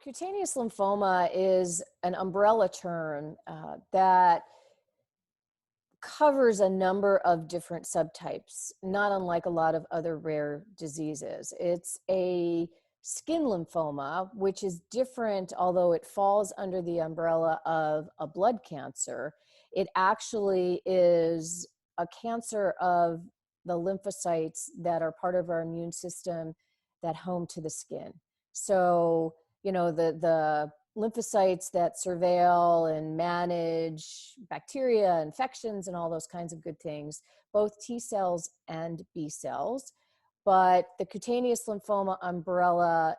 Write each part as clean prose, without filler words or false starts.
Cutaneous lymphoma is an umbrella term that covers a number of different subtypes, not unlike a lot of other rare diseases. It's a skin lymphoma, which is different, although it falls under the umbrella of a blood cancer. It actually is a cancer of the lymphocytes that are part of our immune system that home to the skin. So, the lymphocytes that surveil and manage bacteria, infections, and all those kinds of good things, both T cells and B cells. But the cutaneous lymphoma umbrella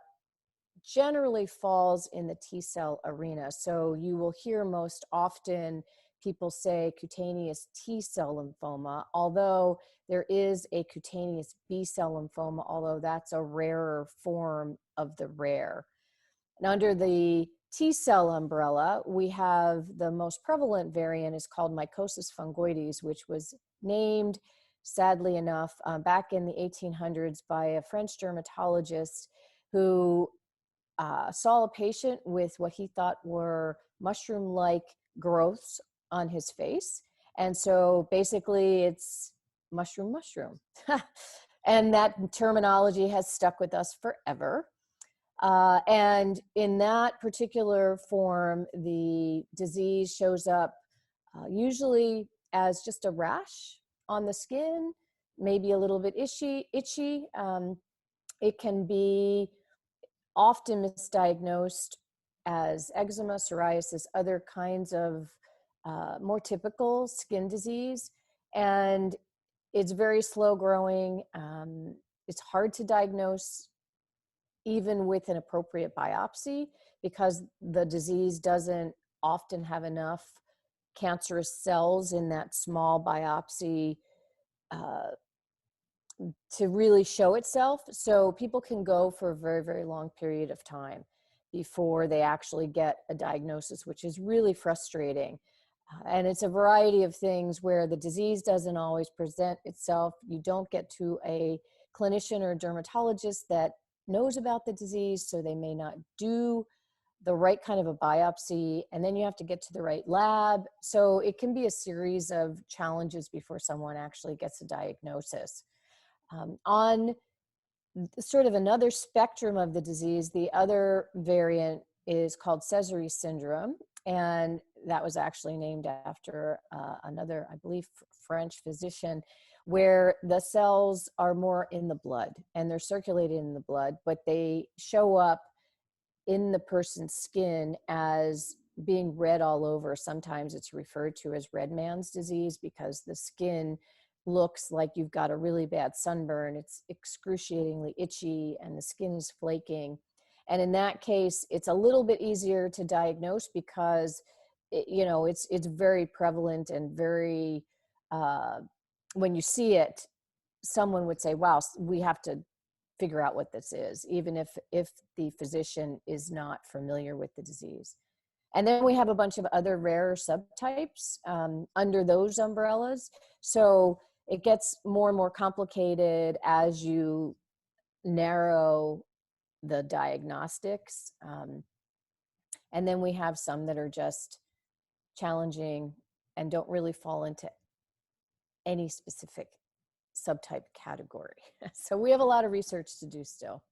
generally falls in the T cell arena. So you will hear most often people say cutaneous T cell lymphoma, although there is a cutaneous B cell lymphoma, although that's a rarer form of the rare. And under the T cell umbrella, we have the most prevalent variant is called mycosis fungoides, which was named, sadly enough, back in the 1800s by a French dermatologist who saw a patient with what he thought were mushroom-like growths on his face. And so basically it's mushroom. And that terminology has stuck with us forever. And in that particular form, the disease shows up usually as just a rash on the skin, maybe a little bit itchy. It can be often misdiagnosed as eczema, psoriasis, other kinds of more typical skin disease. And it's very slow growing. It's hard to diagnose even with an appropriate biopsy because the disease doesn't often have enough cancerous cells in that small biopsy to really show itself. So people can go for a very, very long period of time before they actually get a diagnosis, which is really frustrating. And it's a variety of things where the disease doesn't always present itself. You don't get to a clinician or a dermatologist that knows about the disease, so they may not do the right kind of a biopsy, and then you have to get to the right lab. So it can be a series of challenges before someone actually gets a diagnosis. On sort of another spectrum of the disease, the other variant is called Sézary syndrome, and that was actually named after another, I believe, French physician, where the cells are more in the blood and they're circulated in the blood, but they show up in the person's skin as being red all over. Sometimes it's referred to as red man's disease because the skin looks like you've got a really bad sunburn. It's excruciatingly itchy and the skin is flaking. And in that case, it's a little bit easier to diagnose because it's very prevalent and very, when you see it, someone would say, wow, we have to figure out what this is, even if the physician is not familiar with the disease. And then we have a bunch of other rare subtypes under those umbrellas. So it gets more and more complicated as you narrow the diagnostics. And then we have some that are just challenging and don't really fall into any specific subtype category. So we have a lot of research to do still.